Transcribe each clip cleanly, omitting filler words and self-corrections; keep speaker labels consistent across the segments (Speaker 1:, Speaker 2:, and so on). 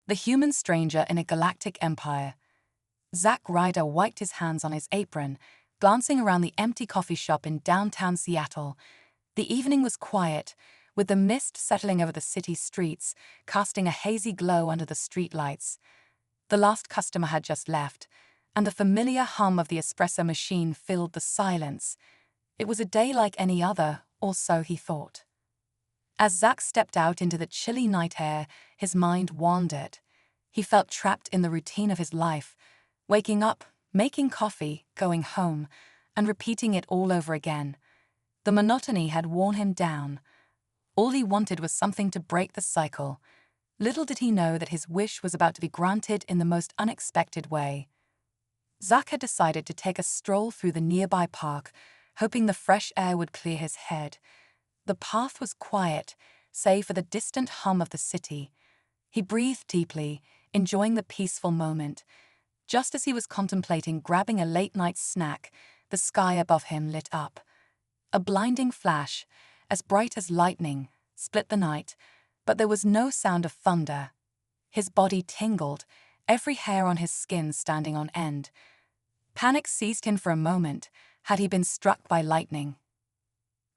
Speaker 1: The human stranger in a galactic empire. Zack Ryder wiped his hands on his apron, glancing around the empty coffee shop in downtown Seattle. The evening was quiet, with the mist settling over the city's streets, casting a hazy glow under the streetlights. The last customer had just left, and the familiar hum of the espresso machine filled the silence. It was a day like any other, or so he thought. As Zack stepped out into the chilly night air, his mind wandered. He felt trapped in the routine of his life, waking up, making coffee, going home, and repeating it all over again. The monotony had worn him down. All he wanted was something to break the cycle. Little did he know that his wish was about to be granted in the most unexpected way. Zack had decided to take a stroll through the nearby park, hoping the fresh air would clear his head. The path was quiet, save for the distant hum of the city. He breathed deeply, enjoying the peaceful moment. Just as he was contemplating grabbing a late-night snack, the sky above him lit up. A blinding flash, as bright as lightning, split the night, but there was no sound of thunder. His body tingled, every hair on his skin standing on end. Panic seized him for a moment. Had he been struck by lightning?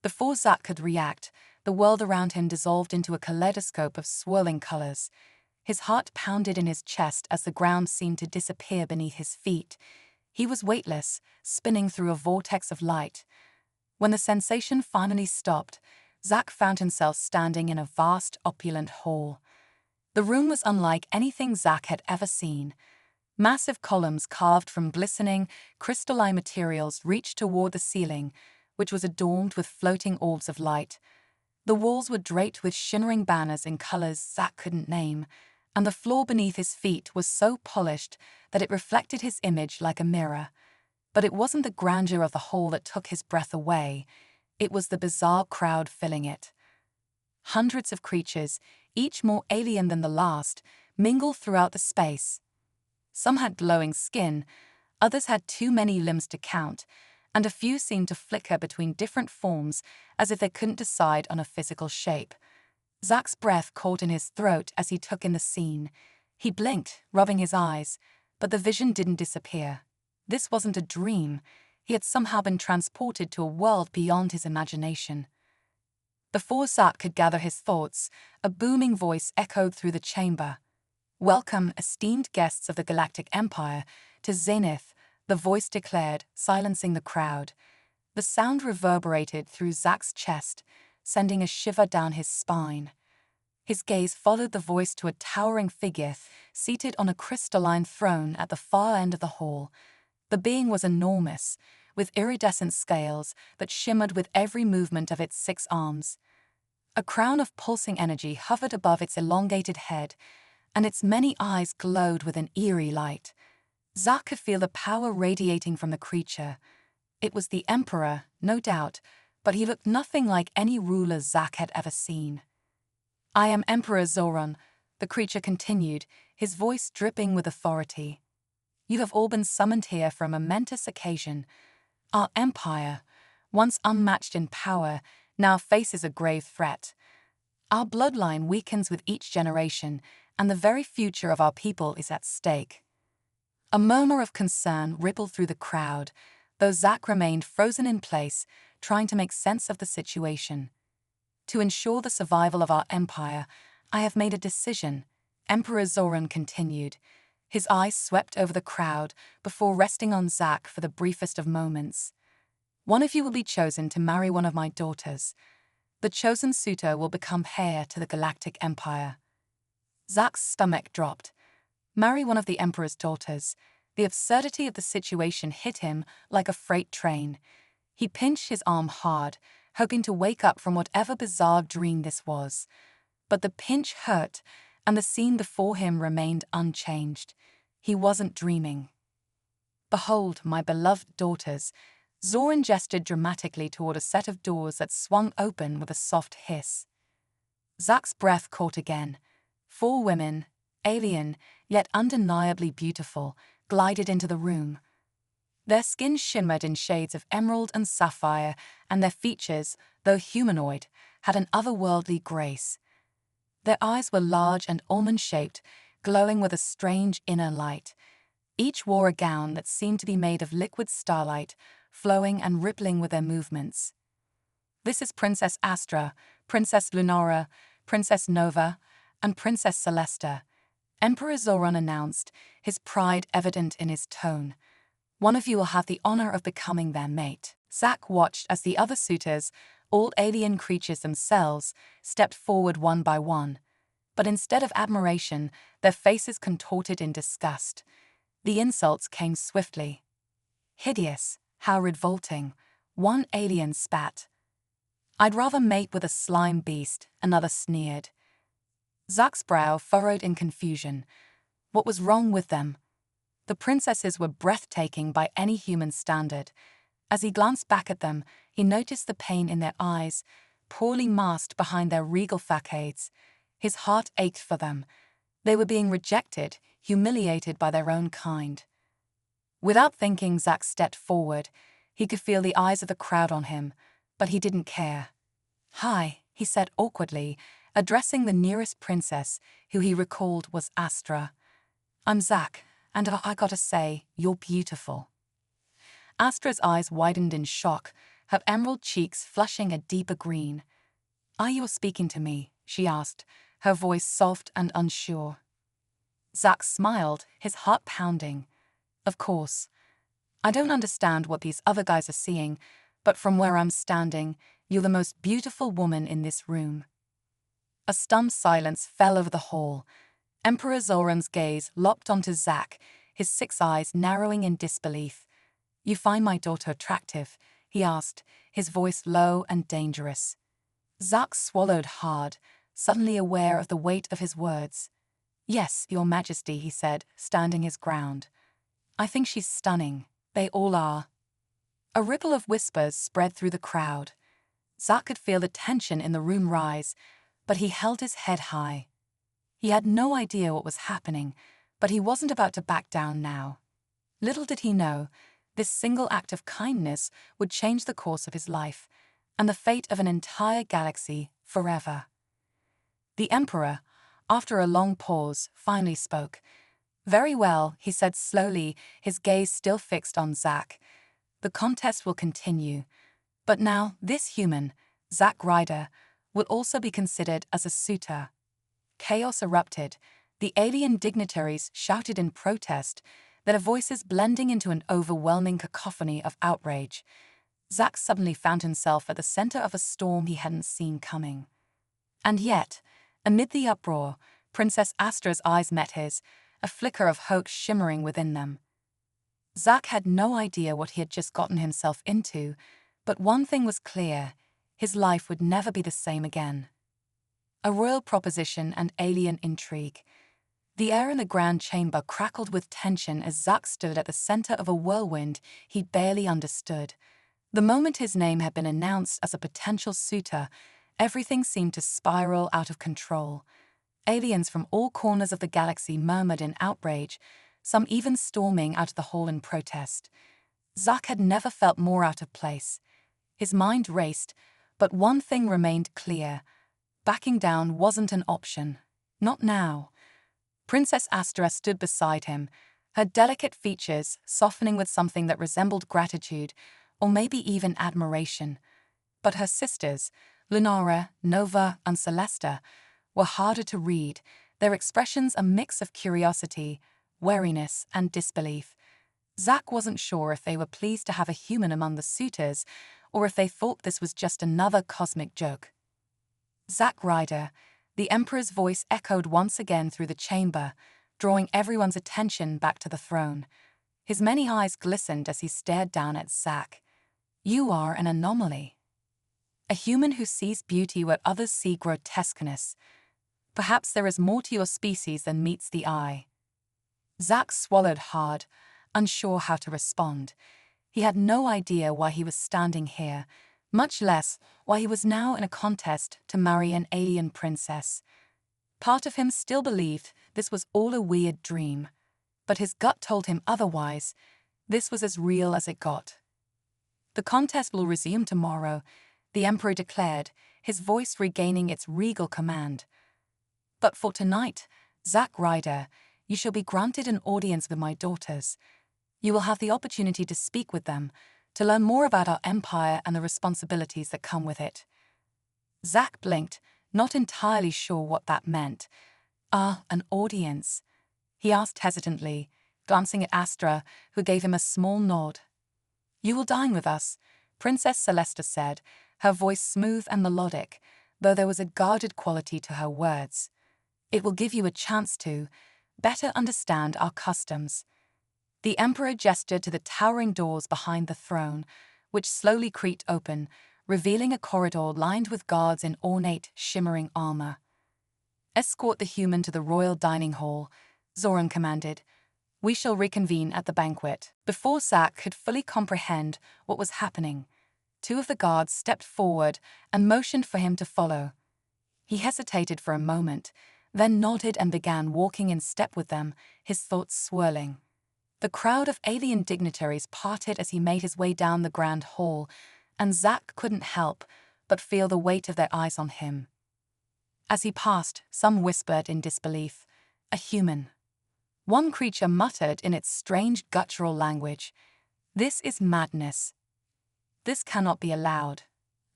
Speaker 1: Before Zack could react, the world around him dissolved into a kaleidoscope of swirling colors. His heart pounded in his chest as the ground seemed to disappear beneath his feet. He was weightless, spinning through a vortex of light. When the sensation finally stopped, Zack found himself standing in a vast, opulent hall. The room was unlike anything Zack had ever seen. Massive columns carved from glistening, crystalline materials reached toward the ceiling, which was adorned with floating orbs of light. The walls were draped with shimmering banners in colors Zack couldn't name, and the floor beneath his feet was so polished that it reflected his image like a mirror. But it wasn't the grandeur of the hall that took his breath away. It was the bizarre crowd filling it. Hundreds of creatures, each more alien than the last, mingled throughout the space. Some had glowing skin, others had too many limbs to count, and a few seemed to flicker between different forms as if they couldn't decide on a physical shape. Zack's breath caught in his throat as he took in the scene. He blinked, rubbing his eyes, but the vision didn't disappear. This wasn't a dream. He had somehow been transported to a world beyond his imagination. Before Zack could gather his thoughts, a booming voice echoed through the chamber. "Welcome, esteemed guests of the Galactic Empire, to Zenith," the voice declared, silencing the crowd. The sound reverberated through Zack's chest, sending a shiver down his spine. His gaze followed the voice to a towering figure seated on a crystalline throne at the far end of the hall. The being was enormous, with iridescent scales that shimmered with every movement of its 6 arms. A crown of pulsing energy hovered above its elongated head, and its many eyes glowed with an eerie light. Zack could feel the power radiating from the creature. It was the Emperor, no doubt, but he looked nothing like any ruler Zack had ever seen. "I am Emperor Zoran," the creature continued, his voice dripping with authority. "You have all been summoned here for a momentous occasion. Our empire, once unmatched in power, now faces a grave threat. Our bloodline weakens with each generation, and the very future of our people is at stake." A murmur of concern rippled through the crowd, though Zack remained frozen in place, trying to make sense of the situation. "To ensure the survival of our empire, I have made a decision," Emperor Zoran continued. His eyes swept over the crowd before resting on Zack for the briefest of moments. "One of you will be chosen to marry one of my daughters. The chosen suitor will become heir to the Galactic Empire." Zack's stomach dropped. Marry one of the Emperor's daughters. The absurdity of the situation hit him like a freight train. He pinched his arm hard, hoping to wake up from whatever bizarre dream this was. But the pinch hurt, and the scene before him remained unchanged. He wasn't dreaming. "Behold, my beloved daughters," Zoran gestured dramatically toward a set of doors that swung open with a soft hiss. Zack's breath caught again. 4 women, alien, yet undeniably beautiful, glided into the room. Their skin shimmered in shades of emerald and sapphire, and their features, though humanoid, had an otherworldly grace. Their eyes were large and almond-shaped, glowing with a strange inner light. Each wore a gown that seemed to be made of liquid starlight, flowing and rippling with their movements. "This is Princess Astra, Princess Lunara, Princess Nova, and Princess Celesta," Emperor Zoran announced, his pride evident in his tone. "One of you will have the honor of becoming their mate." Zack watched as the other suitors, all alien creatures themselves, stepped forward one by one. But instead of admiration, their faces contorted in disgust. The insults came swiftly. "Hideous, how revolting," one alien spat. "I'd rather mate with a slime beast," another sneered. Zack's brow furrowed in confusion. What was wrong with them? The princesses were breathtaking by any human standard. As he glanced back at them, he noticed the pain in their eyes, poorly masked behind their regal facades. His heart ached for them. They were being rejected, humiliated by their own kind. Without thinking, Zack stepped forward. He could feel the eyes of the crowd on him, but he didn't care. "Hi," he said awkwardly, addressing the nearest princess, who he recalled was Astra. "I'm Zack, and I gotta say, you're beautiful." Astra's eyes widened in shock, her emerald cheeks flushing a deeper green. "Are you speaking to me?" she asked, her voice soft and unsure. Zack smiled, his heart pounding. "Of course. I don't understand what these other guys are seeing, but from where I'm standing, you're the most beautiful woman in this room." A stunned silence fell over the hall. Emperor Zoran's gaze locked onto Zack, his 6 eyes narrowing in disbelief. "You find my daughter attractive?" he asked, his voice low and dangerous. Zack swallowed hard, suddenly aware of the weight of his words. "Yes, Your Majesty," he said, standing his ground. "I think she's stunning. They all are." A ripple of whispers spread through the crowd. Zack could feel the tension in the room rise, but he held his head high. He had no idea what was happening, but he wasn't about to back down now. Little did he know, this single act of kindness would change the course of his life, and the fate of an entire galaxy forever. The Emperor, after a long pause, finally spoke. "Very well," he said slowly, his gaze still fixed on Zack. "The contest will continue. But now, this human, Zack Ryder, will also be considered as a suitor." Chaos erupted. The alien dignitaries shouted in protest, their voices blending into an overwhelming cacophony of outrage. Zack suddenly found himself at the center of a storm he hadn't seen coming. And yet, amid the uproar, Princess Astra's eyes met his, a flicker of hope shimmering within them. Zack had no idea what he had just gotten himself into, but one thing was clear: his life would never be the same again. A royal proposition and alien intrigue. The air in the grand chamber crackled with tension as Zack stood at the center of a whirlwind he barely understood. The moment his name had been announced as a potential suitor, everything seemed to spiral out of control. Aliens from all corners of the galaxy murmured in outrage, some even storming out of the hall in protest. Zack had never felt more out of place. His mind raced, but one thing remained clear: backing down wasn't an option. Not now. Princess Astra stood beside him, her delicate features softening with something that resembled gratitude, or maybe even admiration. But her sisters, Lunara, Nova, and Celesta, were harder to read, their expressions a mix of curiosity, wariness, and disbelief. Zack wasn't sure if they were pleased to have a human among the suitors, or if they thought this was just another cosmic joke. "Zack Ryder," the Emperor's voice echoed once again through the chamber, drawing everyone's attention back to the throne. His many eyes glistened as he stared down at Zack. "You are an anomaly. A human who sees beauty where others see grotesqueness. Perhaps there is more to your species than meets the eye." Zack swallowed hard, unsure how to respond. He had no idea why he was standing here, much less why he was now in a contest to marry an alien princess. Part of him still believed this was all a weird dream, but his gut told him otherwise. This was as real as it got. "The contest will resume tomorrow," the Emperor declared, his voice regaining its regal command. "But for tonight," Zack Ryder, you shall be granted an audience with my daughters. You will have the opportunity to speak with them, to learn more about our empire and the responsibilities that come with it. Zack blinked, not entirely sure what that meant. An audience? He asked hesitantly, glancing at Astra, who gave him a small nod. You will dine with us, Princess Celesta said, her voice smooth and melodic, though there was a guarded quality to her words. It will give you a chance to better understand our customs. The Emperor gestured to the towering doors behind the throne, which slowly creaked open, revealing a corridor lined with guards in ornate, shimmering armor. Escort the human to the royal dining hall, Zoran commanded. We shall reconvene at the banquet. Before Zack could fully comprehend what was happening, two of the guards stepped forward and motioned for him to follow. He hesitated for a moment, then nodded and began walking in step with them, his thoughts swirling. The crowd of alien dignitaries parted as he made his way down the grand hall, and Zack couldn't help but feel the weight of their eyes on him. As he passed, some whispered in disbelief, "A human." One creature muttered in its strange guttural language, "This is madness. This cannot be allowed."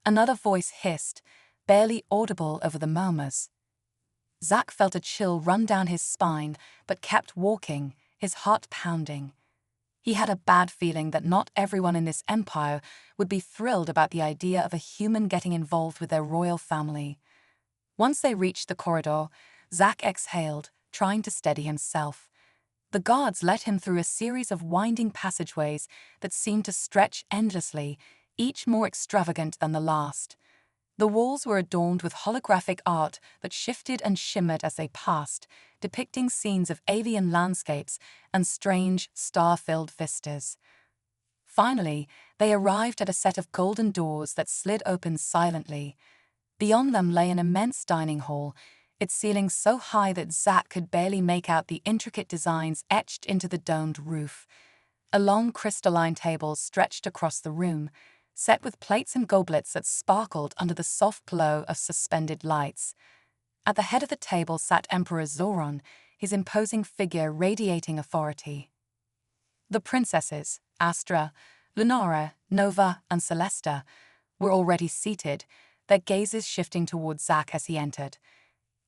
Speaker 1: Another voice hissed, barely audible over the murmurs. Zack felt a chill run down his spine, but kept walking, his heart pounding. He had a bad feeling that not everyone in this empire would be thrilled about the idea of a human getting involved with their royal family. Once they reached the corridor, Zack exhaled, trying to steady himself. The guards led him through a series of winding passageways that seemed to stretch endlessly, each more extravagant than the last. The walls were adorned with holographic art that shifted and shimmered as they passed, depicting scenes of alien landscapes and strange, star-filled vistas. Finally, they arrived at a set of golden doors that slid open silently. Beyond them lay an immense dining hall, its ceiling so high that Zack could barely make out the intricate designs etched into the domed roof. A long crystalline table stretched across the room, set with plates and goblets that sparkled under the soft glow of suspended lights. At the head of the table sat Emperor Zoran, his imposing figure radiating authority. The princesses, Astra, Lunara, Nova, and Celesta, were already seated, their gazes shifting towards Zack as he entered.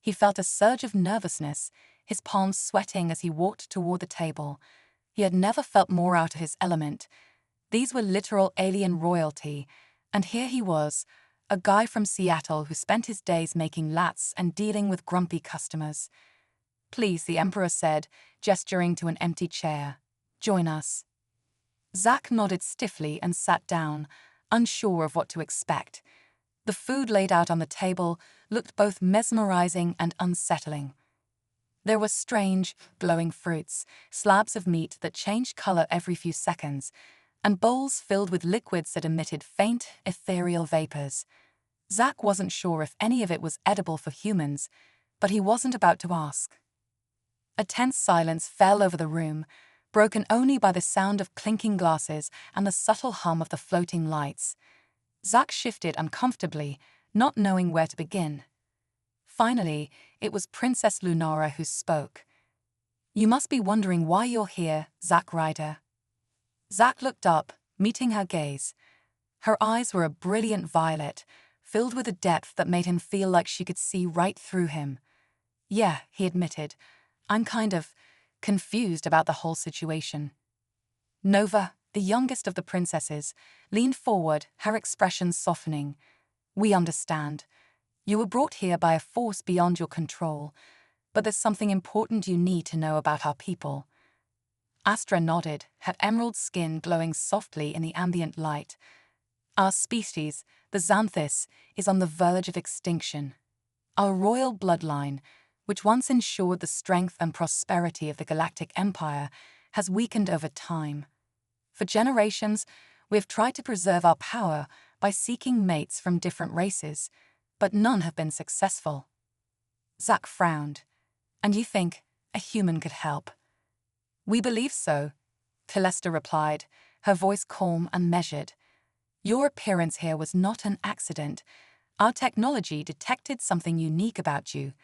Speaker 1: He felt a surge of nervousness, his palms sweating as he walked toward the table. He had never felt more out of his element. These were literal alien royalty, and here he was, a guy from Seattle who spent his days making lats and dealing with grumpy customers. "Please," the Emperor said, gesturing to an empty chair. "Join us." Zack nodded stiffly and sat down, unsure of what to expect. The food laid out on the table looked both mesmerizing and unsettling. There were strange, glowing fruits, slabs of meat that changed color every few seconds, and bowls filled with liquids that emitted faint, ethereal vapors. Zack wasn't sure if any of it was edible for humans, but he wasn't about to ask. A tense silence fell over the room, broken only by the sound of clinking glasses and the subtle hum of the floating lights. Zack shifted uncomfortably, not knowing where to begin. Finally, it was Princess Lunara who spoke. "You must be wondering why you're here, Zack Ryder." Zack looked up, meeting her gaze. Her eyes were a brilliant violet, filled with a depth that made him feel like she could see right through him. "Yeah," he admitted, "I'm kind of confused about the whole situation." Nova, the youngest of the princesses, leaned forward, her expression softening. "We understand. You were brought here by a force beyond your control, but there's something important you need to know about our people." Astra nodded, her emerald skin glowing softly in the ambient light. "Our species, the Xanthus, is on the verge of extinction. Our royal bloodline, which once ensured the strength and prosperity of the Galactic Empire, has weakened over time. For generations, we have tried to preserve our power by seeking mates from different races, but none have been successful." Zack frowned. "And you think a human could help?" "We believe so," Celesta replied, her voice calm and measured. "Your appearance here was not an accident. Our technology detected something unique about you,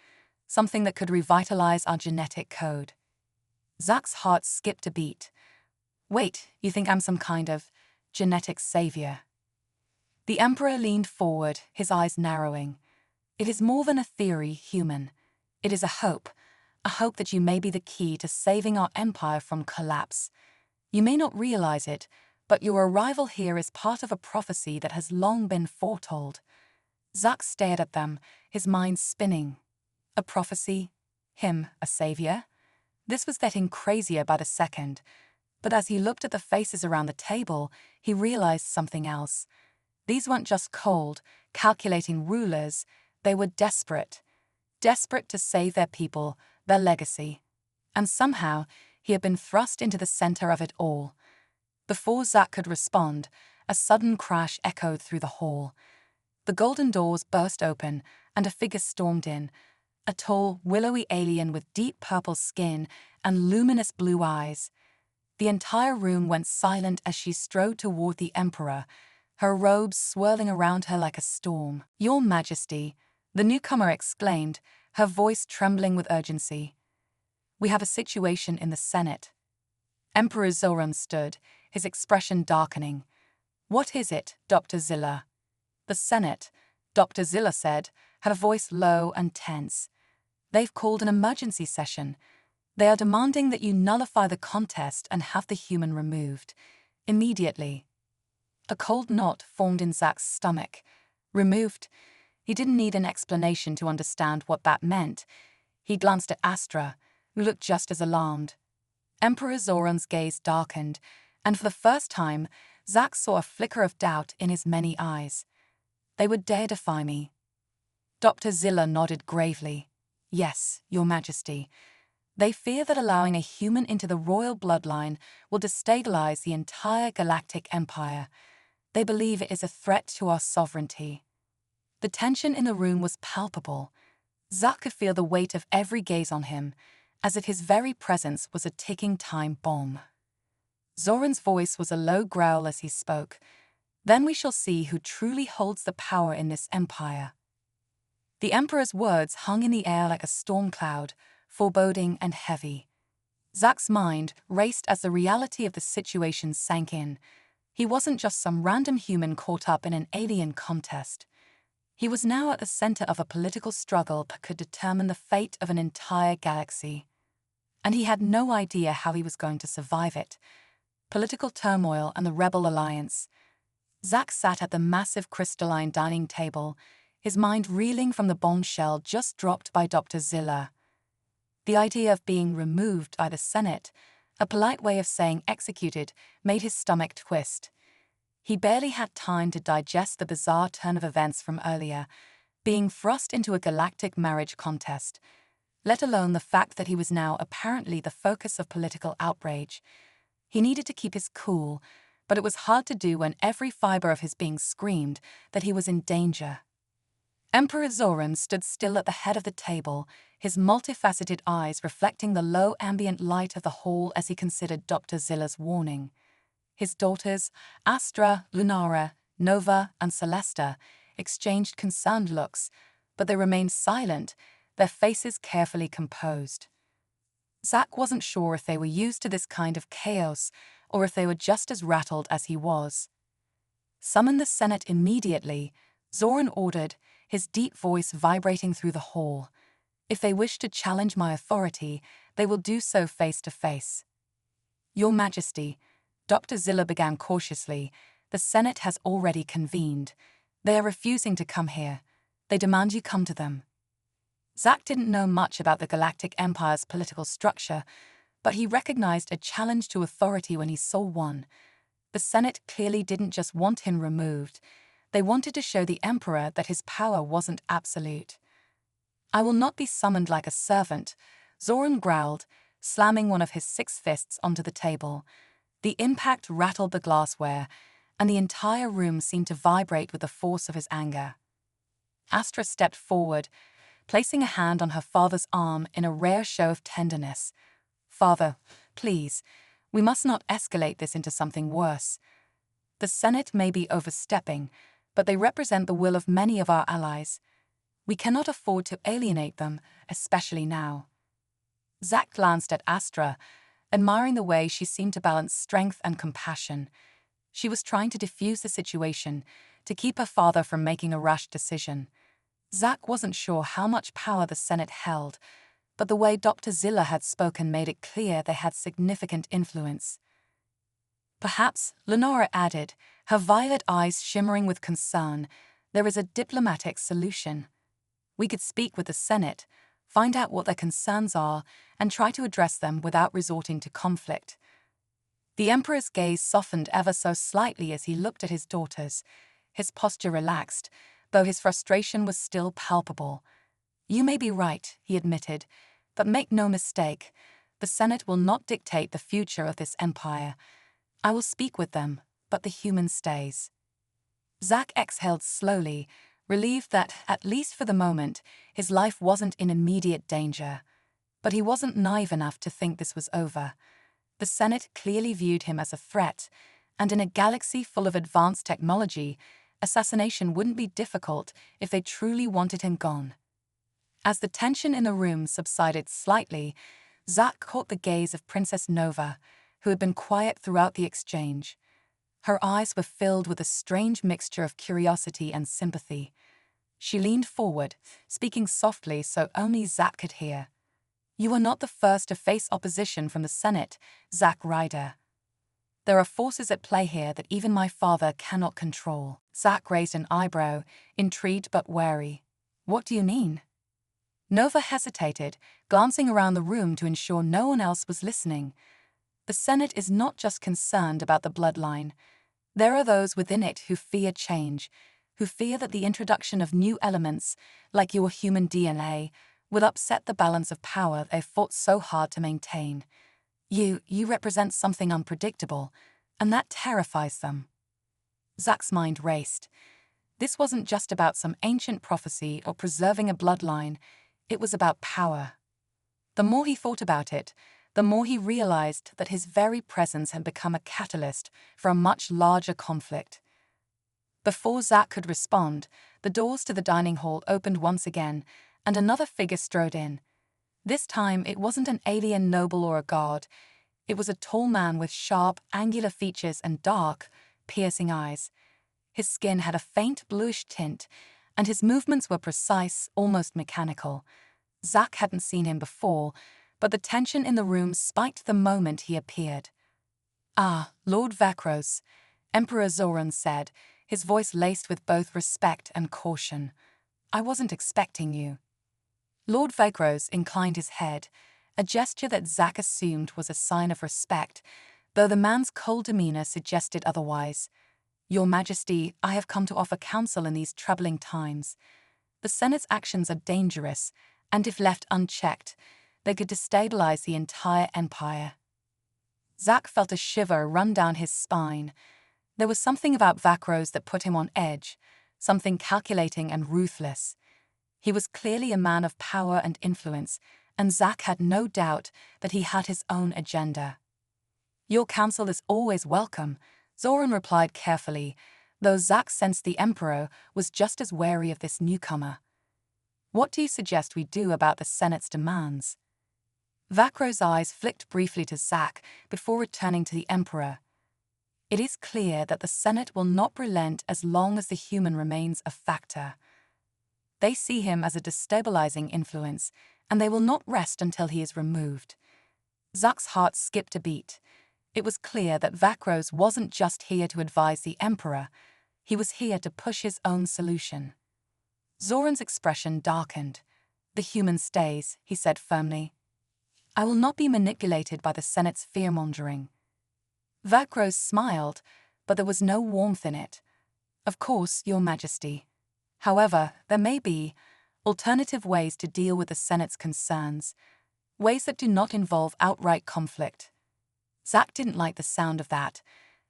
Speaker 1: something that could revitalize our genetic code. Zack's heart skipped a beat. Wait, you think I'm some kind of genetic savior? The Emperor leaned forward, his eyes narrowing. It is more than a theory, human. It is a hope that you may be the key to saving our empire from collapse. You may not realize it, but your arrival here is part of a prophecy that has long been foretold. Zack stared at them, his mind spinning. A prophecy? Him, a savior? This was getting crazier by the second, but as he looked at the faces around the table, he realized something else. These weren't just cold, calculating rulers, they were desperate. Desperate to save their people, their legacy. And somehow, he had been thrust into the center of it all. Before Zack could respond, a sudden crash echoed through the hall. The golden doors burst open, and a figure stormed in. A tall, willowy alien with deep purple skin and luminous blue eyes. The entire room went silent as she strode toward the Emperor, her robes swirling around her like a storm. "Your Majesty," the newcomer exclaimed, her voice trembling with urgency. "We have a situation in the Senate." Emperor Zoran stood, his expression darkening. "What is it, Dr. Zilla?" "The Senate," Dr. Zilla said, her voice low and tense. "They've called an emergency session. They are demanding that you nullify the contest and have the human removed. Immediately." A cold knot formed in Zack's stomach. Removed? He didn't need an explanation to understand what that meant. He glanced at Astra, who looked just as alarmed. Emperor Zoran's gaze darkened, and for the first time, Zack saw a flicker of doubt in his many eyes. "They would dare defy me." Dr. Zilla nodded gravely. "Yes, Your Majesty. They fear that allowing a human into the royal bloodline will destabilize the entire galactic empire. They believe it is a threat to our sovereignty." The tension in the room was palpable. Zack could feel the weight of every gaze on him, as if his very presence was a ticking time bomb. Zoran's voice was a low growl as he spoke. "Then we shall see who truly holds the power in this empire." The Emperor's words hung in the air like a storm cloud, foreboding and heavy. Zack's mind raced as the reality of the situation sank in. He wasn't just some random human caught up in an alien contest. He was now at the center of a political struggle that could determine the fate of an entire galaxy. And he had no idea how he was going to survive it. Political turmoil and the Rebel Alliance. Zack sat at the massive crystalline dining table, his mind reeling from the bombshell just dropped by Dr. Zilla. The idea of being removed by the Senate, a polite way of saying executed, made his stomach twist. He barely had time to digest the bizarre turn of events from earlier, being thrust into a galactic marriage contest, let alone the fact that he was now apparently the focus of political outrage. He needed to keep his cool, but it was hard to do when every fiber of his being screamed that he was in danger. Emperor Zoran stood still at the head of the table, his multifaceted eyes reflecting the low ambient light of the hall as he considered Dr. Zilla's warning. His daughters, Astra, Lunara, Nova, and Celesta, exchanged concerned looks, but they remained silent, their faces carefully composed. Zack wasn't sure if they were used to this kind of chaos or if they were just as rattled as he was. "Summon the Senate immediately," Zoran ordered, his deep voice vibrating through the hall. "If they wish to challenge my authority, they will do so face to face." "Your Majesty," Dr. Zilla began cautiously, "the Senate has already convened. They are refusing to come here. They demand you come to them." Zack didn't know much about the Galactic Empire's political structure, but he recognized a challenge to authority when he saw one. The Senate clearly didn't just want him removed. They wanted to show the Emperor that his power wasn't absolute. "I will not be summoned like a servant," Zoran growled, slamming one of his 6 fists onto the table. The impact rattled the glassware, and the entire room seemed to vibrate with the force of his anger. Astra stepped forward, placing a hand on her father's arm in a rare show of tenderness. "Father, please, we must not escalate this into something worse. The Senate may be overstepping, but they represent the will of many of our allies. We cannot afford to alienate them, especially now. Zack glanced at Astra, admiring the way she seemed to balance strength and compassion. She was trying to defuse the situation, to keep her father from making a rash decision. Zack wasn't sure how much power the Senate held, but the way Dr. Zilla had spoken made it clear they had significant influence. Perhaps, Lenora added, her violet eyes shimmering with concern, there is a diplomatic solution. We could speak with the Senate, find out what their concerns are, and try to address them without resorting to conflict. The Emperor's gaze softened ever so slightly as he looked at his daughters. His posture relaxed, though his frustration was still palpable. You may be right, he admitted, but make no mistake, the Senate will not dictate the future of this empire. I will speak with them, but the human stays. Zack exhaled slowly, relieved that, at least for the moment, his life wasn't in immediate danger. But he wasn't naive enough to think this was over. The Senate clearly viewed him as a threat, and in a galaxy full of advanced technology, assassination wouldn't be difficult if they truly wanted him gone. As the tension in the room subsided slightly, Zack caught the gaze of Princess Nova, who had been quiet throughout the exchange. Her eyes were filled with a strange mixture of curiosity and sympathy. She leaned forward, speaking softly so only Zack could hear. You are not the first to face opposition from the Senate, Zack Ryder. There are forces at play here that even my father cannot control. Zack raised an eyebrow, intrigued but wary. What do you mean? Nova hesitated, glancing around the room to ensure no one else was listening. The Senate is not just concerned about the bloodline. There are those within it who fear change, who fear that the introduction of new elements, like your human DNA, would upset the balance of power they've fought so hard to maintain. You represent something unpredictable, and that terrifies them. Zack's mind raced. This wasn't just about some ancient prophecy or preserving a bloodline, it was about power. The more he thought about it, the more he realized that his very presence had become a catalyst for a much larger conflict. Before Zack could respond, the doors to the dining hall opened once again, and another figure strode in. This time, it wasn't an alien noble or a god. It was a tall man with sharp, angular features and dark, piercing eyes. His skin had a faint bluish tint, and his movements were precise, almost mechanical. Zack hadn't seen him before, but the tension in the room spiked the moment he appeared. Ah, Lord Vakros, Emperor Zoran said, his voice laced with both respect and caution. I wasn't expecting you. Lord Vakros inclined his head, a gesture that Zack assumed was a sign of respect, though the man's cold demeanor suggested otherwise. Your Majesty, I have come to offer counsel in these troubling times. The Senate's actions are dangerous, and if left unchecked, they could destabilize the entire empire. Zack felt a shiver run down his spine. There was something about Vakros that put him on edge, something calculating and ruthless. He was clearly a man of power and influence, and Zack had no doubt that he had his own agenda. Your counsel is always welcome, Zoran replied carefully, though Zack sensed the Emperor was just as wary of this newcomer. What do you suggest we do about the Senate's demands? Vakros' eyes flicked briefly to Zack before returning to the Emperor. It is clear that the Senate will not relent as long as the human remains a factor. They see him as a destabilizing influence, and they will not rest until he is removed. Zack's heart skipped a beat. It was clear that Vakros wasn't just here to advise the Emperor, he was here to push his own solution. Zoran's expression darkened. The human stays, he said firmly. I will not be manipulated by the Senate's fear-mongering. Vakros smiled, but there was no warmth in it. Of course, Your Majesty. However, there may be alternative ways to deal with the Senate's concerns, ways that do not involve outright conflict. Zack didn't like the sound of that.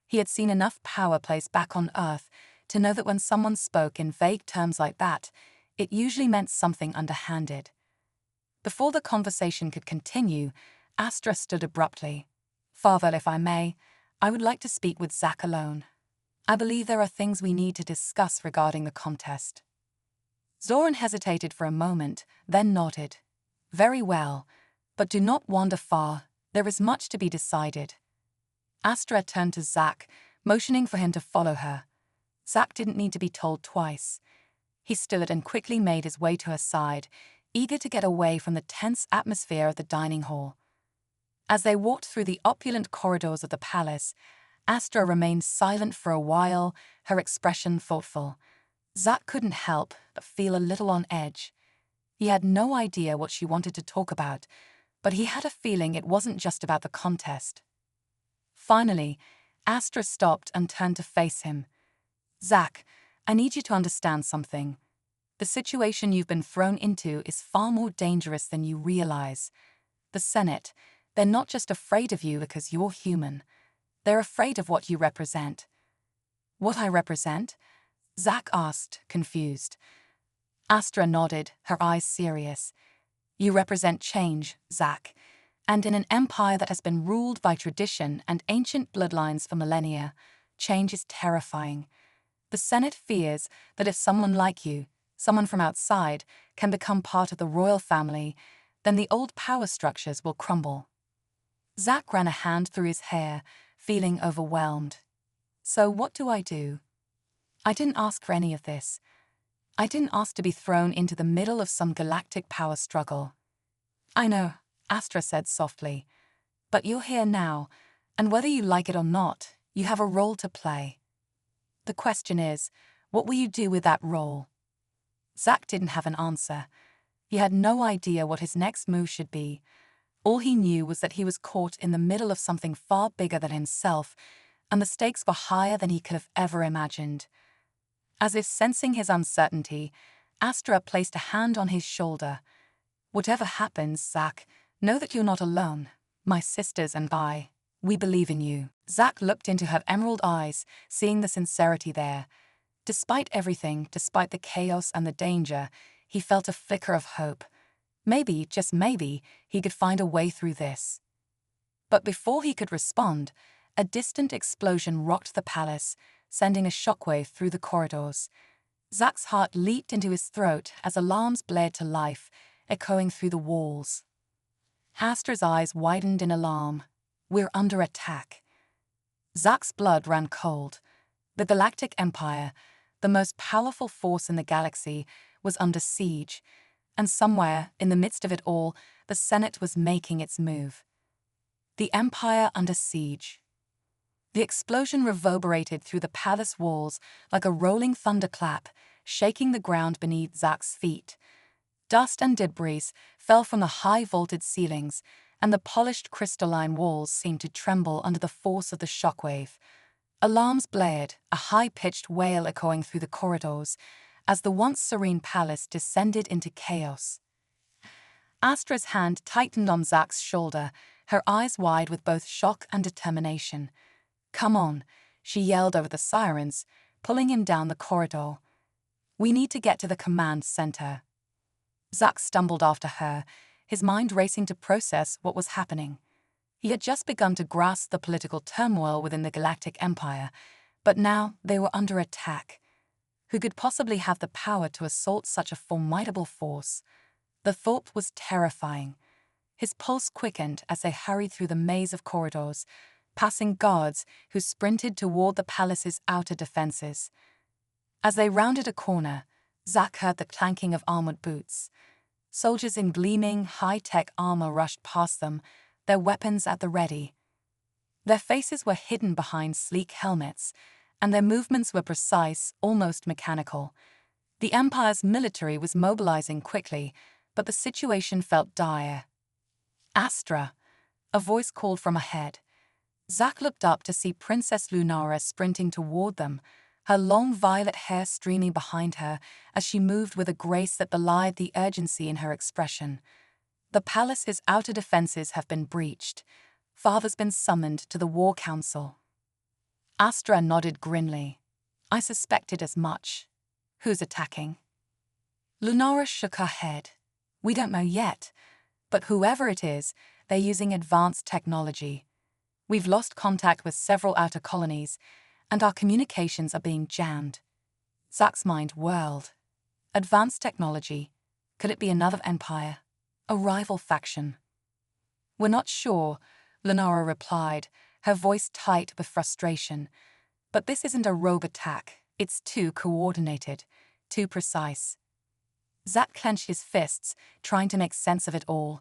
Speaker 1: He had seen enough power placed back on Earth to know that when someone spoke in vague terms like that, it usually meant something underhanded. Before the conversation could continue, Astra stood abruptly. Father, if I may, I would like to speak with Zack alone. I believe there are things we need to discuss regarding the contest. Zoran hesitated for a moment, then nodded. Very well, but do not wander far. There is much to be decided. Astra turned to Zach, motioning for him to follow her. Zach didn't need to be told twice. He stood and quickly made his way to her side, eager to get away from the tense atmosphere of the dining hall. As they walked through the opulent corridors of the palace, Astra remained silent for a while, her expression thoughtful. Zach couldn't help but feel a little on edge. He had no idea what she wanted to talk about, but he had a feeling it wasn't just about the contest. Finally, Astra stopped and turned to face him. Zach, I need you to understand something. The situation you've been thrown into is far more dangerous than you realize. The Senate, they're not just afraid of you because you're human. They're afraid of what you represent. What I represent? Zach asked, confused. Astra nodded, her eyes serious. You represent change, Zach. And in an empire that has been ruled by tradition and ancient bloodlines for millennia, change is terrifying. The Senate fears that if someone like you, someone from outside, can become part of the royal family, then the old power structures will crumble. Zach ran a hand through his hair, feeling overwhelmed. So what do I do? I didn't ask for any of this. I didn't ask to be thrown into the middle of some galactic power struggle. I know, Astra said softly. But you're here now, and whether you like it or not, you have a role to play. The question is, what will you do with that role? Zach didn't have an answer. He had no idea what his next move should be. All he knew was that he was caught in the middle of something far bigger than himself, and the stakes were higher than he could have ever imagined. As if sensing his uncertainty, Astra placed a hand on his shoulder. Whatever happens, Zach, know that you're not alone. My sisters and I, we believe in you. Zach looked into her emerald eyes, seeing the sincerity there. Despite everything, despite the chaos and the danger, he felt a flicker of hope. Maybe, just maybe, he could find a way through this. But before he could respond, a distant explosion rocked the palace, sending a shockwave through the corridors. Zach's heart leaped into his throat as alarms blared to life, echoing through the walls. Astra's eyes widened in alarm. We're under attack. Zach's blood ran cold. The Galactic Empire, the most powerful force in the galaxy, was under siege, and somewhere, in the midst of it all, the Senate was making its move. The Empire under siege. The explosion reverberated through the palace walls like a rolling thunderclap, shaking the ground beneath Zach's feet. Dust and debris fell from the high vaulted ceilings, and the polished crystalline walls seemed to tremble under the force of the shockwave. Alarms blared, a high-pitched wail echoing through the corridors, as the once serene palace descended into chaos. Astra's hand tightened on Zach's shoulder, her eyes wide with both shock and determination. Come on, she yelled over the sirens, pulling him down the corridor. We need to get to the command center. Zach stumbled after her, his mind racing to process what was happening. He had just begun to grasp the political turmoil within the Galactic Empire, but now they were under attack. Who could possibly have the power to assault such a formidable force? The thought was terrifying. His pulse quickened as they hurried through the maze of corridors, passing guards who sprinted toward the palace's outer defenses. As they rounded a corner, Zach heard the clanking of armored boots. Soldiers in gleaming, high-tech armor rushed past them, their weapons at the ready. Their faces were hidden behind sleek helmets, and their movements were precise, almost mechanical. The Empire's military was mobilizing quickly, but the situation felt dire. Astra, a voice called from ahead. Zach looked up to see Princess Lunara sprinting toward them, her long violet hair streaming behind her as she moved with a grace that belied the urgency in her expression. The palace's outer defenses have been breached. Father's been summoned to the War Council. Astra nodded grimly. I suspected as much. Who's attacking? Lunara shook her head. We don't know yet, but whoever it is, they're using advanced technology. We've lost contact with several outer colonies, and our communications are being jammed. Zach's mind whirled. Advanced technology. Could it be another empire? A rival faction? We're not sure, Lenora replied, her voice tight with frustration. But this isn't a rogue attack. It's too coordinated, too precise. Zack clenched his fists, trying to make sense of it all.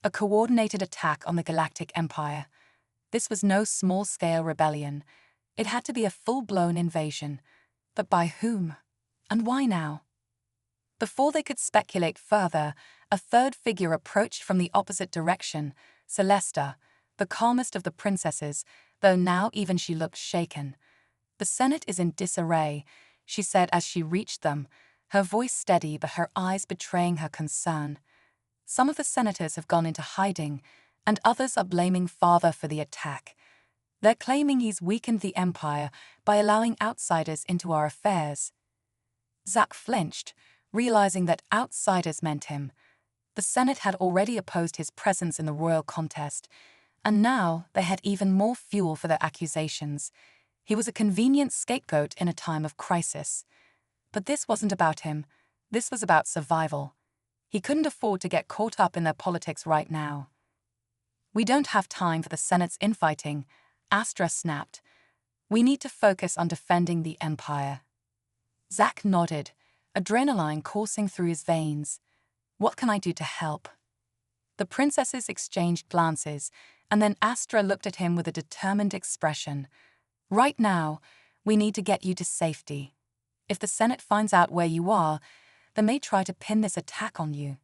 Speaker 1: A coordinated attack on the Galactic Empire. This was no small-scale rebellion. It had to be a full-blown invasion. But by whom? And why now? Before they could speculate further, a third figure approached from the opposite direction, Celesta, the calmest of the princesses, though now even she looked shaken. "The Senate is in disarray," she said as she reached them, her voice steady but her eyes betraying her concern. "Some of the senators have gone into hiding, and others are blaming Father for the attack. They're claiming he's weakened the Empire by allowing outsiders into our affairs." Zack flinched, realizing that outsiders meant him. The Senate had already opposed his presence in the royal contest, and now they had even more fuel for their accusations. He was a convenient scapegoat in a time of crisis. But this wasn't about him. This was about survival. He couldn't afford to get caught up in their politics right now. "We don't have time for the Senate's infighting," Astra snapped. "We need to focus on defending the Empire." Zack nodded, adrenaline coursing through his veins. "What can I do to help?" The princesses exchanged glances, and then Astra looked at him with a determined expression. "Right now, we need to get you to safety. If the Senate finds out where you are, they may try to pin this attack on you.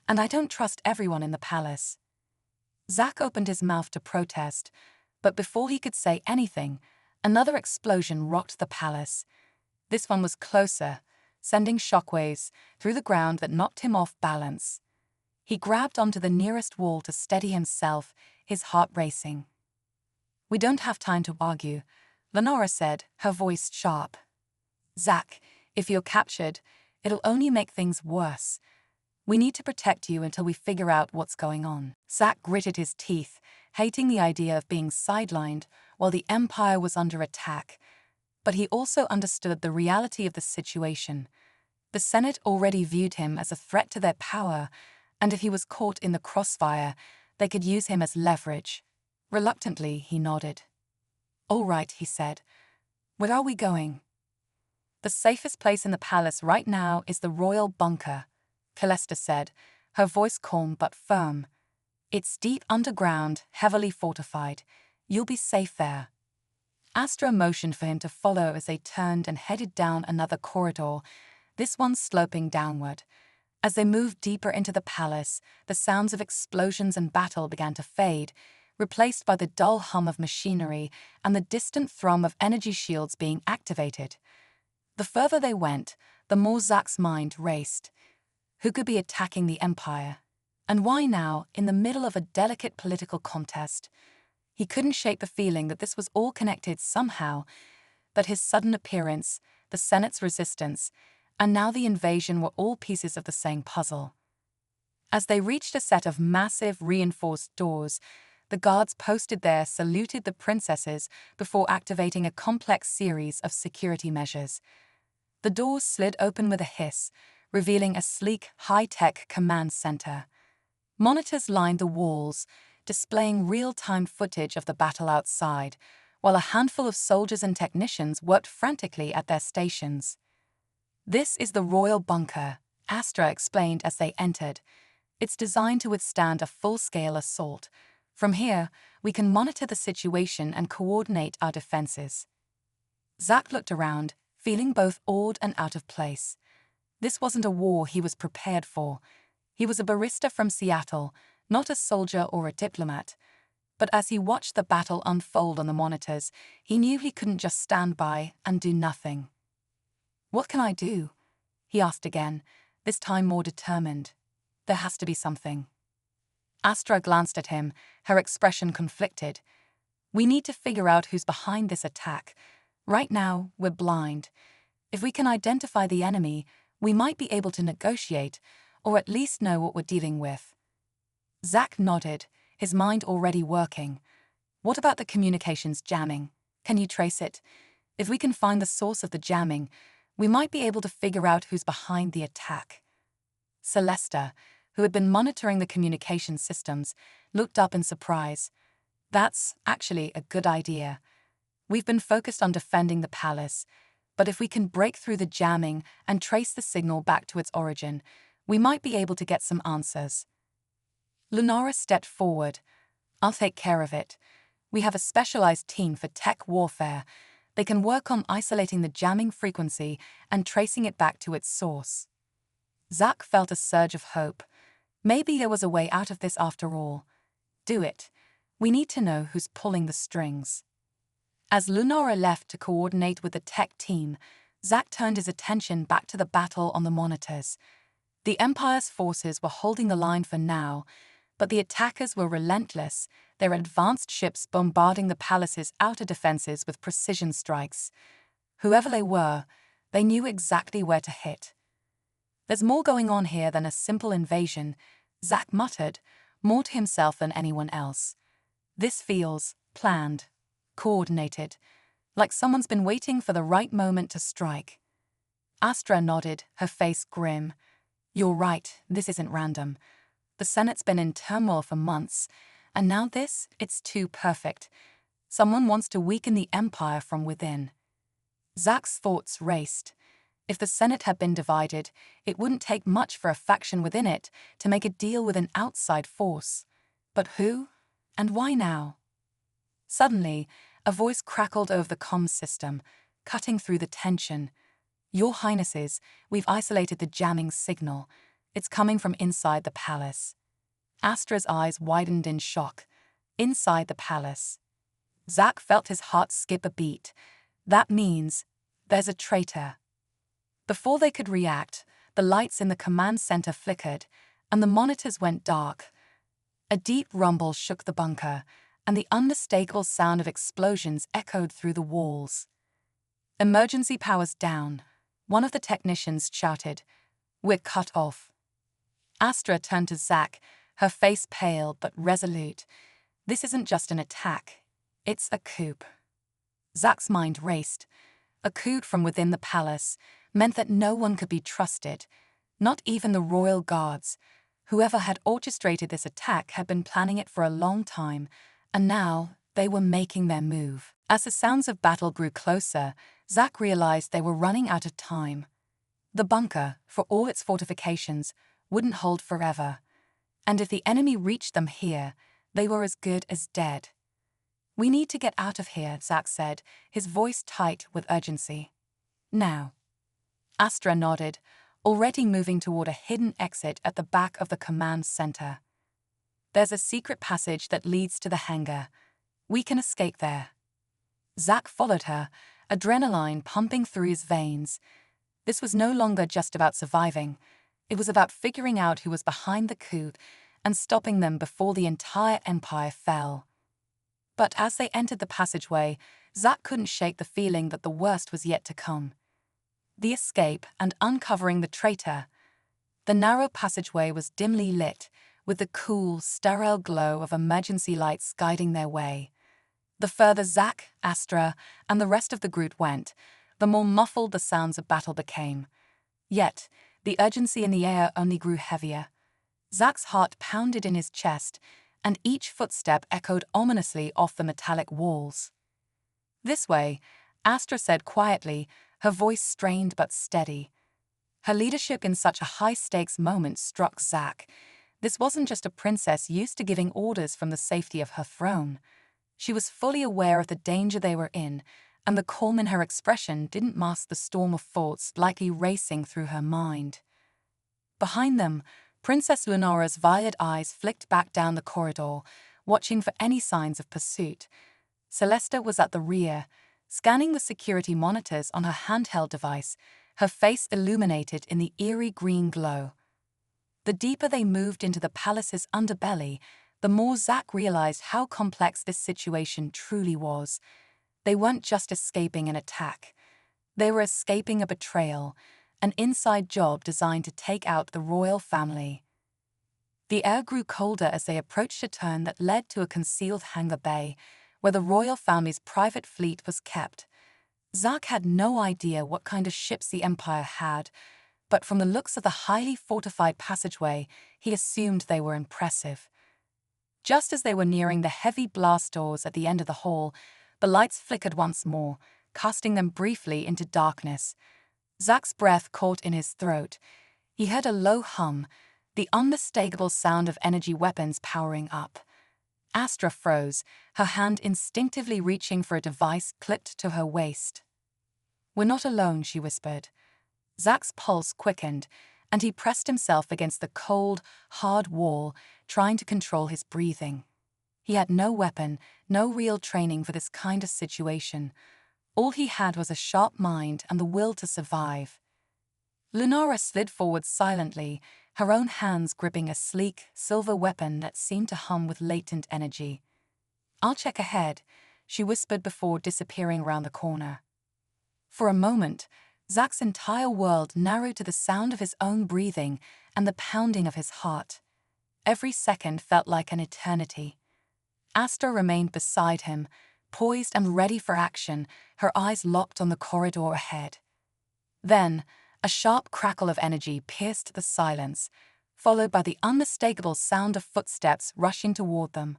Speaker 1: And I don't trust everyone in the palace." Zack opened his mouth to protest, but before he could say anything, another explosion rocked the palace. This one was closer, sending shockwaves through the ground that knocked him off balance. He grabbed onto the nearest wall to steady himself, his heart racing. "We don't have time to argue," Lenora said, her voice sharp. "Zack, if you're captured, it'll only make things worse. We need to protect you until we figure out what's going on." Zack gritted his teeth, hating the idea of being sidelined while the Empire was under attack. But he also understood the reality of the situation. The Senate already viewed him as a threat to their power, and if he was caught in the crossfire, they could use him as leverage. Reluctantly, he nodded. "All right," he said. "Where are we going?" "The safest place in the palace right now is the royal bunker," Callista said, her voice calm but firm. "It's deep underground, heavily fortified. You'll be safe there." Astra motioned for him to follow as they turned and headed down another corridor, this one sloping downward. As they moved deeper into the palace, the sounds of explosions and battle began to fade, replaced by the dull hum of machinery and the distant thrum of energy shields being activated. The further they went, the more Zack's mind raced. Who could be attacking the Empire? And why now, in the middle of a delicate political contest? He couldn't shake the feeling that this was all connected somehow, that his sudden appearance, the Senate's resistance, and now the invasion were all pieces of the same puzzle. As they reached a set of massive, reinforced doors, the guards posted there saluted the princesses before activating a complex series of security measures. The doors slid open with a hiss, revealing a sleek, high-tech command center. Monitors lined the walls, displaying real-time footage of the battle outside, while a handful of soldiers and technicians worked frantically at their stations. "This is the royal bunker," Astra explained as they entered. "It's designed to withstand a full-scale assault. From here, we can monitor the situation and coordinate our defenses." Zack looked around, feeling both awed and out of place. This wasn't a war he was prepared for. He was a barista from Seattle, not a soldier or a diplomat. But as he watched the battle unfold on the monitors, he knew he couldn't just stand by and do nothing. "What can I do?" he asked again, this time more determined. "There has to be something." Astra glanced at him, her expression conflicted. "We need to figure out who's behind this attack. Right now, we're blind. If we can identify the enemy, we might be able to negotiate, or at least know what we're dealing with." Zack nodded, his mind already working. "What about the communications jamming? Can you trace it? If we can find the source of the jamming, We might be able to figure out who's behind the attack. Celesta, who had been monitoring the communication systems, looked up in surprise. That's actually a good idea. We've been focused on defending the palace, but if we can break through the jamming and trace the signal back to its origin, we might be able to get some answers. Lunara stepped forward. I'll take care of it. We have a specialized team for tech warfare. They can work on isolating the jamming frequency and tracing it back to its source. Zack felt a surge of hope. Maybe there was a way out of this after all. Do it. We need to know who's pulling the strings. As Lunara left to coordinate with the tech team, Zack turned his attention back to the battle on the monitors. The Empire's forces were holding the line for now, but the attackers were relentless, their advanced ships bombarding the palace's outer defenses with precision strikes. Whoever they were, they knew exactly where to hit. There's more going on here than a simple invasion, Zack muttered, more to himself than anyone else. This feels planned, coordinated, like someone's been waiting for the right moment to strike. Astra nodded, her face grim. You're right, this isn't random. The Senate's been in turmoil for months, and now this, it's too perfect. Someone wants to weaken the Empire from within. Zack's thoughts raced. If the Senate had been divided, it wouldn't take much for a faction within it to make a deal with an outside force. But who? And why now? Suddenly, a voice crackled over the comms system, cutting through the tension. Your Highnesses, we've isolated the jamming signal. It's coming from inside the palace. Astra's eyes widened in shock. Inside the palace. Zack felt his heart skip a beat. That means there's a traitor. Before they could react, the lights in the command center flickered, and the monitors went dark. A deep rumble shook the bunker, and the unmistakable sound of explosions echoed through the walls. Emergency powers down. One of the technicians shouted, We're cut off. Astra turned to Zack, her face pale but resolute. This isn't just an attack. It's a coup. Zack's mind raced. A coup from within the palace meant that no one could be trusted, not even the royal guards. Whoever had orchestrated this attack had been planning it for a long time, and now they were making their move. As the sounds of battle grew closer, Zack realized they were running out of time. The bunker, for all its fortifications, wouldn't hold forever, and if the enemy reached them here, they were as good as dead. We need to get out of here, Zack said, his voice tight with urgency. Now. Astra nodded, already moving toward a hidden exit at the back of the command center. There's a secret passage that leads to the hangar. We can escape there. Zack followed her, adrenaline pumping through his veins. This was no longer just about surviving. It was about figuring out who was behind the coup and stopping them before the entire empire fell. But as they entered the passageway, Zack couldn't shake the feeling that the worst was yet to come. The escape and uncovering the traitor. The narrow passageway was dimly lit, with the cool, sterile glow of emergency lights guiding their way. The further Zack, Astra, and the rest of the group went, the more muffled the sounds of battle became. Yet, the urgency in the air only grew heavier. Zack's heart pounded in his chest, and each footstep echoed ominously off the metallic walls. This way, Astra said quietly, her voice strained but steady. Her leadership in such a high-stakes moment struck Zack. This wasn't just a princess used to giving orders from the safety of her throne. She was fully aware of the danger they were in, and the calm in her expression didn't mask the storm of thoughts likely racing through her mind. Behind them, Princess Lunara's violet eyes flicked back down the corridor, watching for any signs of pursuit. Celesta was at the rear, scanning the security monitors on her handheld device, her face illuminated in the eerie green glow. The deeper they moved into the palace's underbelly, the more Zack realized how complex this situation truly was. They weren't just escaping an attack. They were escaping a betrayal, an inside job designed to take out the royal family. The air grew colder as they approached a turn that led to a concealed hangar bay, where the royal family's private fleet was kept. Zach had no idea what kind of ships the Empire had, but from the looks of the highly fortified passageway, he assumed they were impressive. Just as they were nearing the heavy blast doors at the end of the hall, the lights flickered once more, casting them briefly into darkness. Zach's breath caught in his throat. He heard a low hum, the unmistakable sound of energy weapons powering up. Astra froze, her hand instinctively reaching for a device clipped to her waist. "We're not alone," she whispered. Zach's pulse quickened, and he pressed himself against the cold, hard wall, trying to control his breathing. He had no weapon, no real training for this kind of situation. All he had was a sharp mind and the will to survive. Lunara slid forward silently, her own hands gripping a sleek, silver weapon that seemed to hum with latent energy. "I'll check ahead," she whispered before disappearing round the corner. For a moment, Zach's entire world narrowed to the sound of his own breathing and the pounding of his heart. Every second felt like an eternity. Astra remained beside him, poised and ready for action, her eyes locked on the corridor ahead. Then, a sharp crackle of energy pierced the silence, followed by the unmistakable sound of footsteps rushing toward them.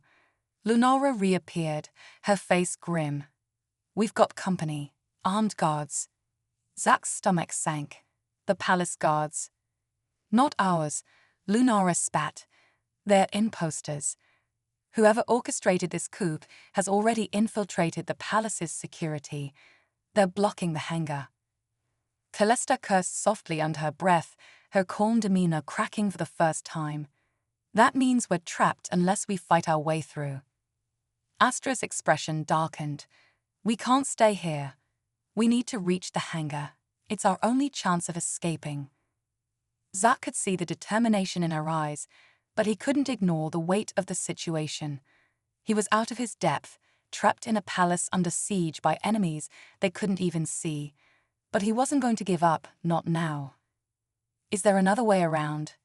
Speaker 1: Lunara reappeared, her face grim. "We've got company. Armed guards." Zach's stomach sank. "The palace guards." "Not ours," Lunara spat. "They're imposters. Whoever orchestrated this coup has already infiltrated the palace's security. They're blocking the hangar." Calesta cursed softly under her breath, her calm demeanor cracking for the first time. "That means we're trapped unless we fight our way through." Astra's expression darkened. "We can't stay here. We need to reach the hangar. It's our only chance of escaping." Zach could see the determination in her eyes, but he couldn't ignore the weight of the situation. He was out of his depth, trapped in a palace under siege by enemies they couldn't even see. But he wasn't going to give up, not now. "Is there another way around?"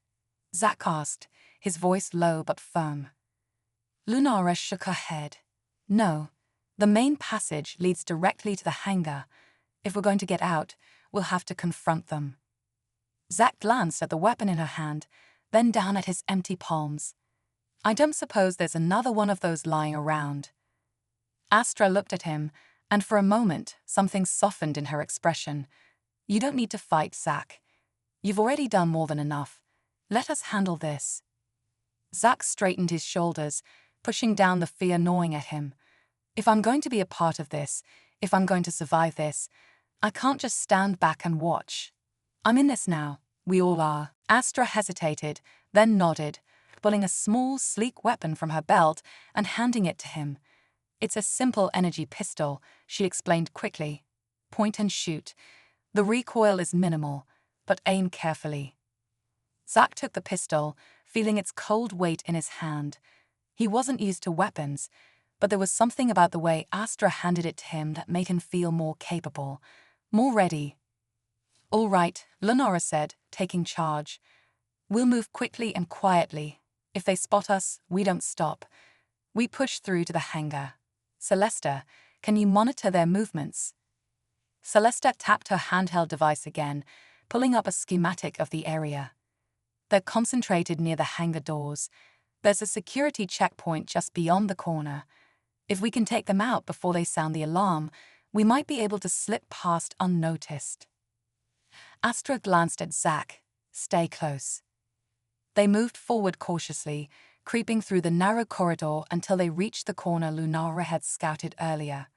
Speaker 1: Zach asked, his voice low but firm. Lunara shook her head. "No, the main passage leads directly to the hangar. If we're going to get out, we'll have to confront them." Zach glanced at the weapon in her hand, then down at his empty palms. "I don't suppose there's another one of those lying around." Astra looked at him, and for a moment, something softened in her expression. "You don't need to fight, Zach. You've already done more than enough. Let us handle this." Zach straightened his shoulders, pushing down the fear gnawing at him. "If I'm going to be a part of this, if I'm going to survive this, I can't just stand back and watch. I'm in this now. We all are." Astra hesitated, then nodded, pulling a small, sleek weapon from her belt and handing it to him. "It's a simple energy pistol," she explained quickly. "Point and shoot. The recoil is minimal, but aim carefully." Zach took the pistol, feeling its cold weight in his hand. He wasn't used to weapons, but there was something about the way Astra handed it to him that made him feel more capable, more ready. "All right," Lunara said, taking charge. "We'll move quickly and quietly. If they spot us, we don't stop. We push through to the hangar. Celesta, can you monitor their movements?" Celesta tapped her handheld device again, pulling up a schematic of the area. "They're concentrated near the hangar doors. There's a security checkpoint just beyond the corner. If we can take them out before they sound the alarm, we might be able to slip past unnoticed." Astra glanced at Zach. "Stay close." They moved forward cautiously, creeping through the narrow corridor until they reached the corner Lunara had scouted earlier.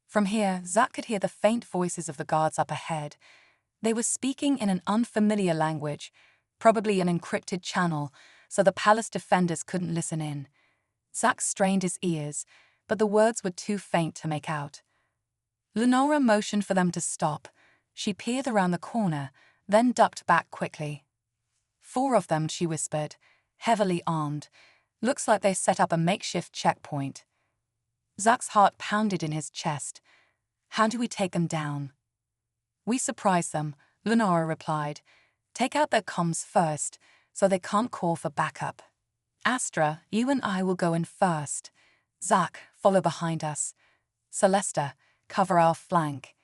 Speaker 1: From here, Zach could hear the faint voices of the guards up ahead. They were speaking in an unfamiliar language, probably an encrypted channel, so the palace defenders couldn't listen in. Zach strained his ears, but the words were too faint to make out. Lunara motioned for them to stop. She peered around the corner, then ducked back quickly. "4 of them," she whispered, "heavily armed. Looks like they set up a makeshift checkpoint." Zach's heart pounded in his chest. "How do we take them down?" "We surprise them," Lunara replied. "Take out their comms first, so they can't call for backup. Astra, you and I will go in first. Zach, follow behind us. Celesta, cover our flank."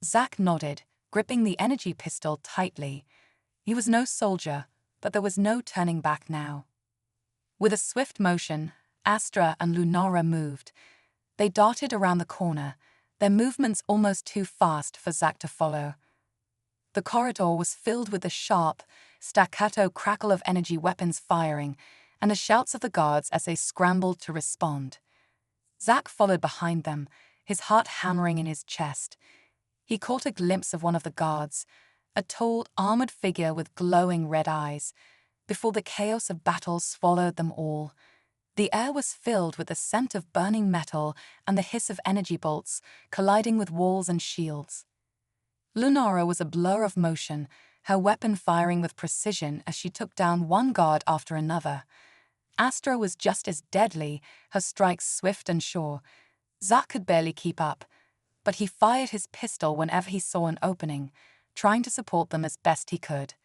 Speaker 1: Zack nodded, gripping the energy pistol tightly. He was no soldier, but there was no turning back now. With a swift motion, Astra and Lunara moved. They darted around the corner, their movements almost too fast for Zack to follow. The corridor was filled with the sharp, staccato crackle of energy weapons firing and the shouts of the guards as they scrambled to respond. Zack followed behind them, his heart hammering in his chest. He caught a glimpse of one of the guards, a tall, armored figure with glowing red eyes, before the chaos of battle swallowed them all. The air was filled with the scent of burning metal and the hiss of energy bolts colliding with walls and shields. Lunara was a blur of motion, her weapon firing with precision as she took down one guard after another. Astra was just as deadly, her strikes swift and sure. Zack could barely keep up, but he fired his pistol whenever he saw an opening, trying to support them as best he could.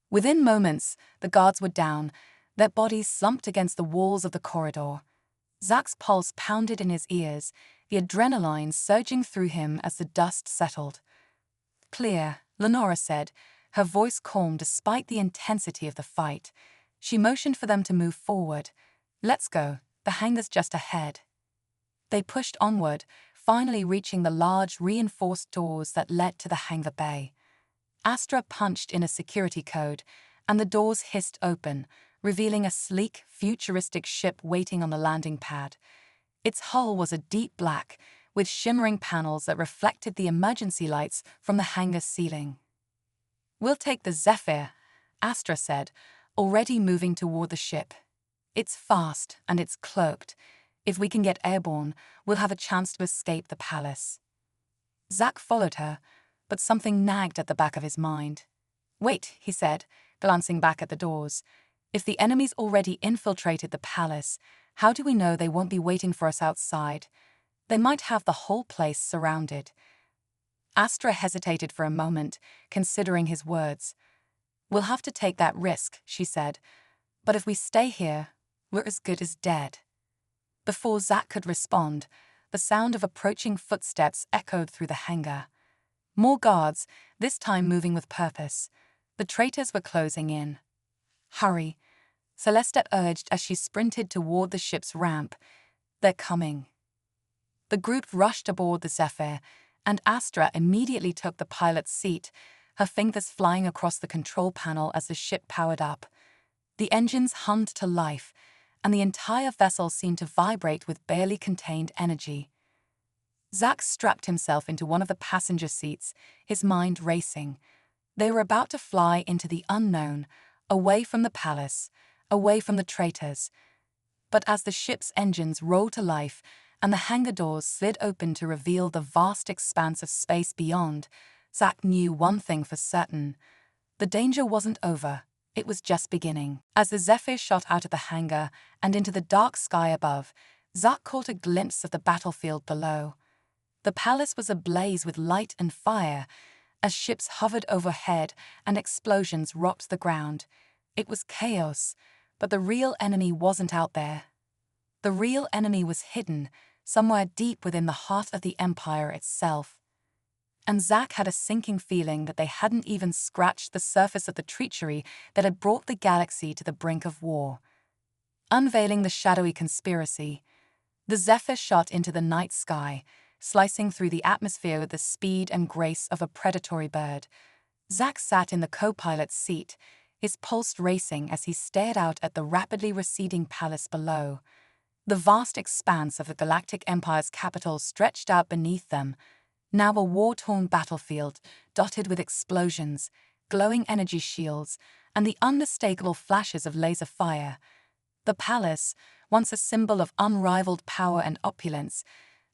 Speaker 1: Within moments, the guards were down, their bodies slumped against the walls of the corridor. Zack's pulse pounded in his ears, the adrenaline surging through him as the dust settled. "Clear," Lenora said, her voice calm despite the intensity of the fight. She motioned for them to move forward. "Let's go, the hangar's just ahead." They pushed onward, finally reaching the large, reinforced doors that led to the hangar bay. Astra punched in a security code, and the doors hissed open, revealing a sleek, futuristic ship waiting on the landing pad. Its hull was a deep black, with shimmering panels that reflected the emergency lights from the hangar ceiling. "We'll take the Zephyr," Astra said, already moving toward the ship. "It's fast and it's cloaked. If we can get airborne, we'll have a chance to escape the palace." Zack followed her, but something nagged at the back of his mind. "Wait," he said, glancing back at the doors. "If the enemy's already infiltrated the palace, how do we know they won't be waiting for us outside? They might have the whole place surrounded." Astra hesitated for a moment, considering his words. "We'll have to take that risk," she said. "But if we stay here, we're as good as dead." Before Zack could respond, the sound of approaching footsteps echoed through the hangar. More guards, this time moving with purpose. The traitors were closing in. "Hurry," Celeste urged as she sprinted toward the ship's ramp. "They're coming." The group rushed aboard the Zephyr, and Astra immediately took the pilot's seat, her fingers flying across the control panel as the ship powered up. The engines hummed to life, and the entire vessel seemed to vibrate with barely contained energy. Zack strapped himself into one of the passenger seats, his mind racing. They were about to fly into the unknown, away from the palace, away from the traitors. But as the ship's engines rolled to life and the hangar doors slid open to reveal the vast expanse of space beyond, Zack knew one thing for certain. The danger wasn't over. It was just beginning. As the Zephyr shot out of the hangar and into the dark sky above, Zack caught a glimpse of the battlefield below. The palace was ablaze with light and fire, as ships hovered overhead and explosions rocked the ground. It was chaos, but the real enemy wasn't out there. The real enemy was hidden, somewhere deep within the heart of the Empire itself. And Zack had a sinking feeling that they hadn't even scratched the surface of the treachery that had brought the galaxy to the brink of war. Unveiling the shadowy conspiracy, the Zephyr shot into the night sky, slicing through the atmosphere with the speed and grace of a predatory bird. Zack sat in the co-pilot's seat, his pulse racing as he stared out at the rapidly receding palace below. The vast expanse of the Galactic Empire's capital stretched out beneath them, now a war-torn battlefield dotted with explosions, glowing energy shields, and the unmistakable flashes of laser fire. The palace, once a symbol of unrivaled power and opulence,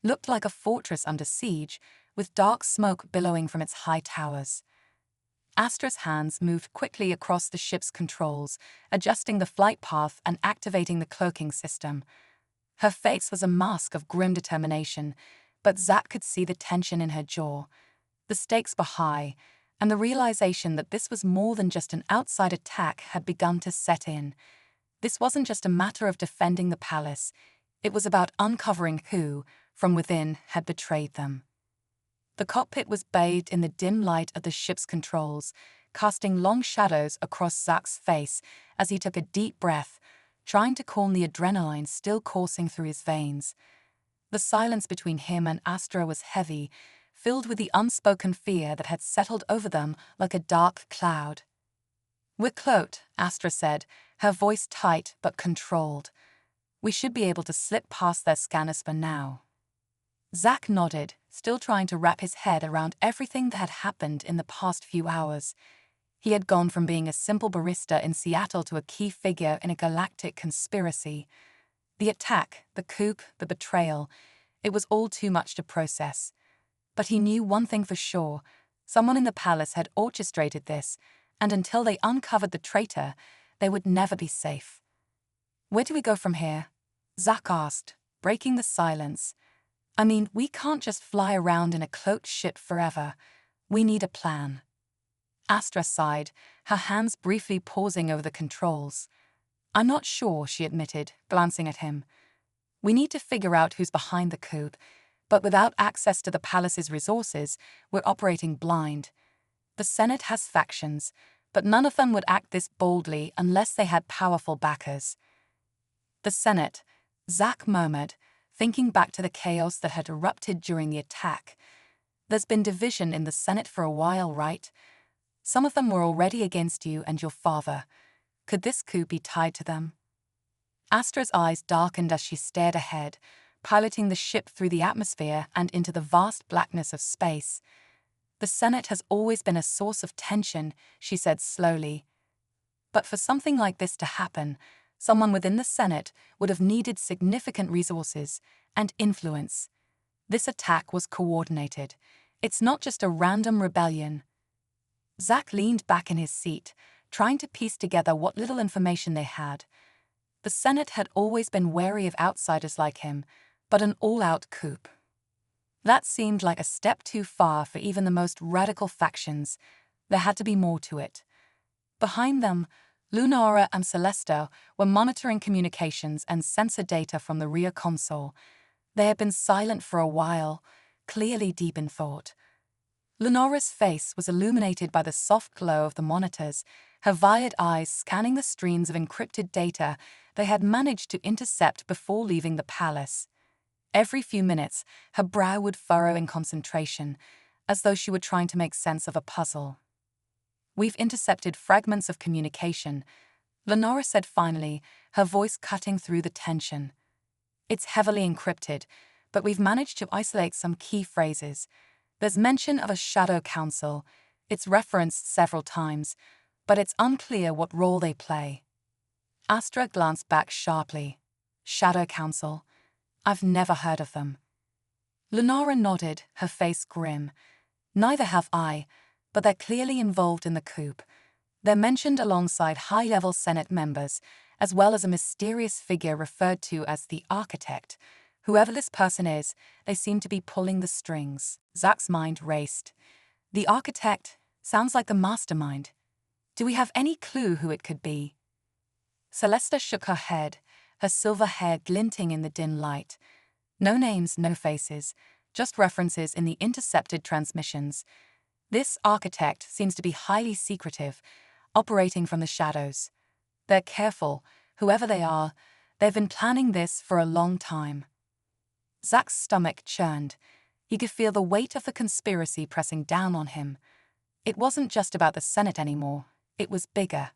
Speaker 1: looked like a fortress under siege, with dark smoke billowing from its high towers. Astra's hands moved quickly across the ship's controls, adjusting the flight path and activating the cloaking system. Her face was a mask of grim determination, but Zack could see the tension in her jaw. The stakes were high, and the realization that this was more than just an outside attack had begun to set in. This wasn't just a matter of defending the palace, it was about uncovering who, from within, had betrayed them. The cockpit was bathed in the dim light of the ship's controls, casting long shadows across Zach's face as he took a deep breath, trying to calm the adrenaline still coursing through his veins. The silence between him and Astra was heavy, filled with the unspoken fear that had settled over them like a dark cloud. "We're cloaked," Astra said, her voice tight but controlled. "We should be able to slip past their scanners for now." Zach nodded, still trying to wrap his head around everything that had happened in the past few hours. He had gone from being a simple barista in Seattle to a key figure in a galactic conspiracy. The attack, the coup, the betrayal, it was all too much to process. But he knew one thing for sure: someone in the palace had orchestrated this, and until they uncovered the traitor, they would never be safe. "Where do we go from here?" Zach asked, breaking the silence. "I mean, we can't just fly around in a cloaked ship forever. We need a plan." Astra sighed, her hands briefly pausing over the controls. "I'm not sure," she admitted, glancing at him. "We need to figure out who's behind the coup, but without access to the palace's resources, we're operating blind. The Senate has factions, but none of them would act this boldly unless they had powerful backers." "The Senate," Zach murmured, thinking back to the chaos that had erupted during the attack. "There's been division in the Senate for a while, right? Some of them were already against you and your father. Could this coup be tied to them?" Astra's eyes darkened as she stared ahead, piloting the ship through the atmosphere and into the vast blackness of space. "The Senate has always been a source of tension," she said slowly. "But for something like this to happen, someone within the Senate would have needed significant resources and influence. This attack was coordinated. It's not just a random rebellion." Zach leaned back in his seat, trying to piece together what little information they had. The Senate had always been wary of outsiders like him, but an all-out coup. That seemed like a step too far for even the most radical factions. There had to be more to it. Behind them, Lunara and Celesta were monitoring communications and sensor data from the rear console. They had been silent for a while, clearly deep in thought. Lunara's face was illuminated by the soft glow of the monitors, her violet eyes scanning the streams of encrypted data they had managed to intercept before leaving the palace. Every few minutes, her brow would furrow in concentration, as though she were trying to make sense of a puzzle. "We've intercepted fragments of communication," Lunara said finally, her voice cutting through the tension. "It's heavily encrypted, but we've managed to isolate some key phrases. There's mention of a Shadow Council. It's referenced several times, but it's unclear what role they play." Astra glanced back sharply. "Shadow Council? I've never heard of them." Lunara nodded, her face grim. "Neither have I, but they're clearly involved in the coup. They're mentioned alongside high-level Senate members, as well as a mysterious figure referred to as the Architect. Whoever this person is, they seem to be pulling the strings." Zach's mind raced. "The Architect sounds like the mastermind. Do we have any clue who it could be?" Celesta shook her head, her silver hair glinting in the dim light. "No names, no faces, just references in the intercepted transmissions. This Architect seems to be highly secretive, operating from the shadows. They're careful, whoever they are. They've been planning this for a long time." Zach's stomach churned. He could feel the weight of the conspiracy pressing down on him. It wasn't just about the Senate anymore. It was bigger.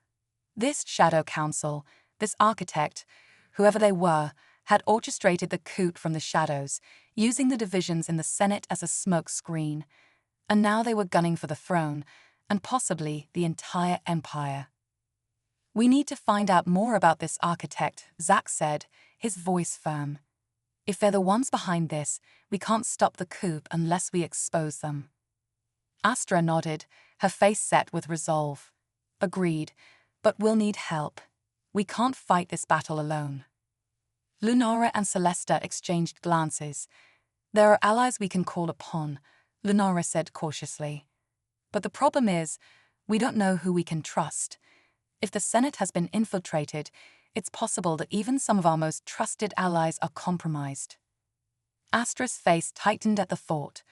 Speaker 1: This Shadow Council, this Architect, whoever they were, had orchestrated the coup from the shadows, using the divisions in the Senate as a smoke screen. And now they were gunning for the throne, and possibly the entire empire. "We need to find out more about this Architect," Zach said, his voice firm. "If they're the ones behind this, we can't stop the coup unless we expose them." Astra nodded, her face set with resolve. "Agreed, but we'll need help. We can't fight this battle alone." Lunara and Celesta exchanged glances. "There are allies we can call upon," Lunara said cautiously. "But the problem is, we don't know who we can trust. If the Senate has been infiltrated, it's possible that even some of our most trusted allies are compromised." Astra's face tightened at the thought.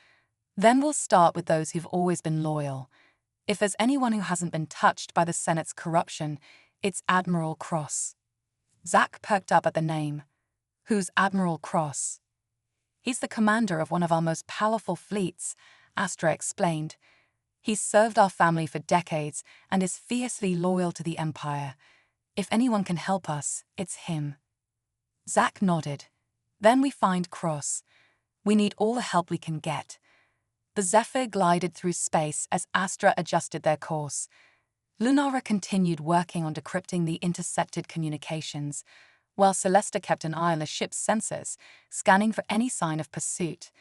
Speaker 1: Then we'll start with those who've always been loyal. If there's anyone who hasn't been touched by the Senate's corruption, it's Admiral Cross. Zack perked up at the name. Who's Admiral Cross? He's the commander of one of our most powerful fleets, Astra explained. He's served our family for decades and is fiercely loyal to the Empire. If anyone can help us, it's him. Zack nodded. Then we find Cross. We need all the help we can get. The Zephyr glided through space as Astra adjusted their course. Lunara continued working on decrypting the intercepted communications, while Celesta kept an eye on the ship's sensors, scanning for any sign of pursuit.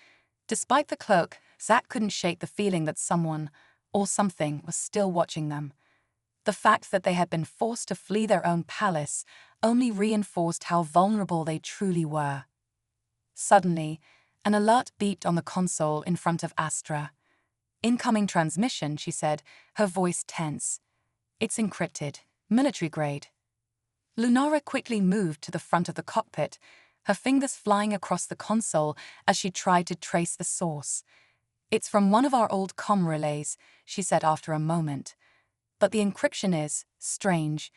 Speaker 1: Despite the cloak, Zack couldn't shake the feeling that someone, or something, was still watching them. The fact that they had been forced to flee their own palace only reinforced how vulnerable they truly were. Suddenly, an alert beeped on the console in front of Astra. "Incoming transmission," she said, her voice tense. "It's encrypted, military grade." Lunara quickly moved to the front of the cockpit, her fingers flying across the console as she tried to trace the source. "It's from one of our old comm relays," she said after a moment. "But the encryption is strange.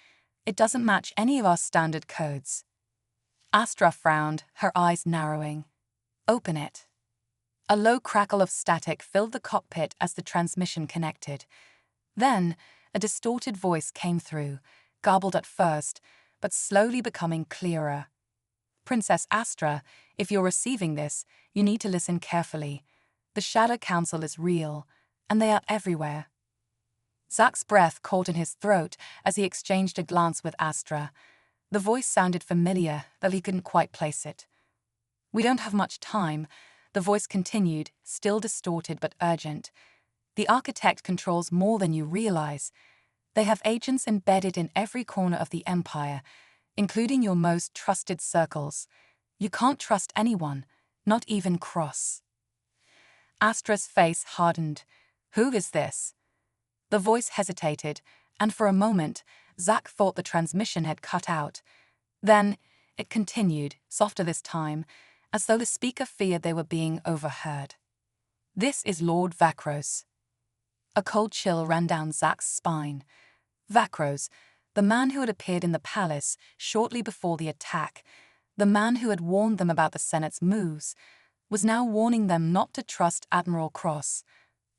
Speaker 1: It doesn't match any of our standard codes." Astra frowned, her eyes narrowing. "Open it." A low crackle of static filled the cockpit as the transmission connected. Then, a distorted voice came through, garbled at first, but slowly becoming clearer. "Princess Astra, if you're receiving this, you need to listen carefully. The Shadow Council is real, and they are everywhere." Zack's breath caught in his throat as he exchanged a glance with Astra. The voice sounded familiar, though he couldn't quite place it. "We don't have much time," the voice continued, still distorted but urgent. "The Architect controls more than you realize. They have agents embedded in every corner of the Empire, including your most trusted circles. You can't trust anyone, not even Cross." Astra's face hardened. "Who is this?" The voice hesitated, and for a moment, Zack thought the transmission had cut out. Then, it continued, softer this time, as though the speaker feared they were being overheard. "This is Lord Vakros." A cold chill ran down Zack's spine. Vakros, the man who had appeared in the palace shortly before the attack, the man who had warned them about the Senate's moves, was now warning them not to trust Admiral Cross.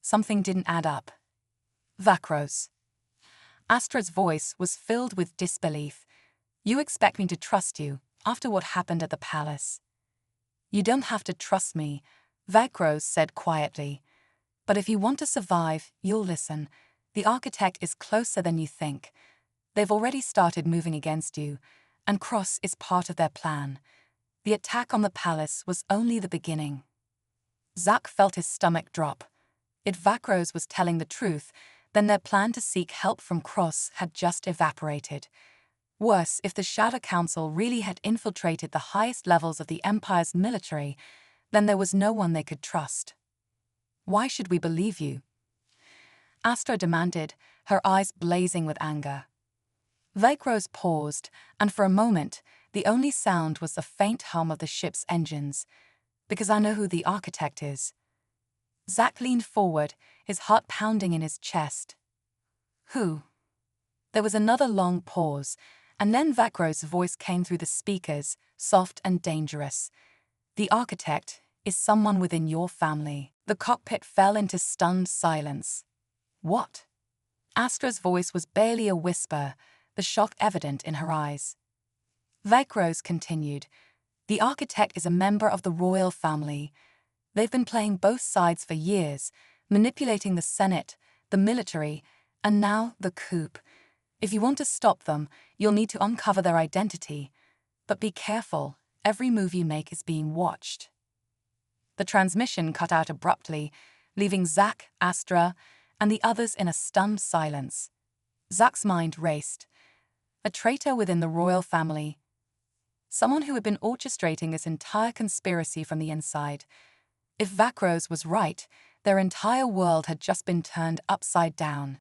Speaker 1: Something didn't add up. "Vakros." Astra's voice was filled with disbelief. "You expect me to trust you, after what happened at the palace?" "You don't have to trust me," Vakros said quietly. "But if you want to survive, you'll listen. The Architect is closer than you think. They've already started moving against you, and Cross is part of their plan. The attack on the palace was only the beginning." Zack felt his stomach drop. If Vakros was telling the truth, then their plan to seek help from Cross had just evaporated. Worse, if the Shadow Council really had infiltrated the highest levels of the Empire's military, then there was no one they could trust. "Why should we believe you?" Astra demanded, her eyes blazing with anger. Vakros paused, and for a moment, the only sound was the faint hum of the ship's engines. "Because I know who the Architect is." Zack leaned forward, his heart pounding in his chest. "Who?" There was another long pause, and then Vakros' voice came through the speakers, soft and dangerous. "The Architect is someone within your family." The cockpit fell into stunned silence. "What?" Astra's voice was barely a whisper, the shock evident in her eyes. Vakros continued, "The Architect is a member of the royal family. They've been playing both sides for years, manipulating the Senate, the military, and now the coup. If you want to stop them, you'll need to uncover their identity. But be careful, every move you make is being watched." The transmission cut out abruptly, leaving Zack, Astra, and the others in a stunned silence. Zack's mind raced. A traitor within the royal family. Someone who had been orchestrating this entire conspiracy from the inside. If Vakros was right, their entire world had just been turned upside down.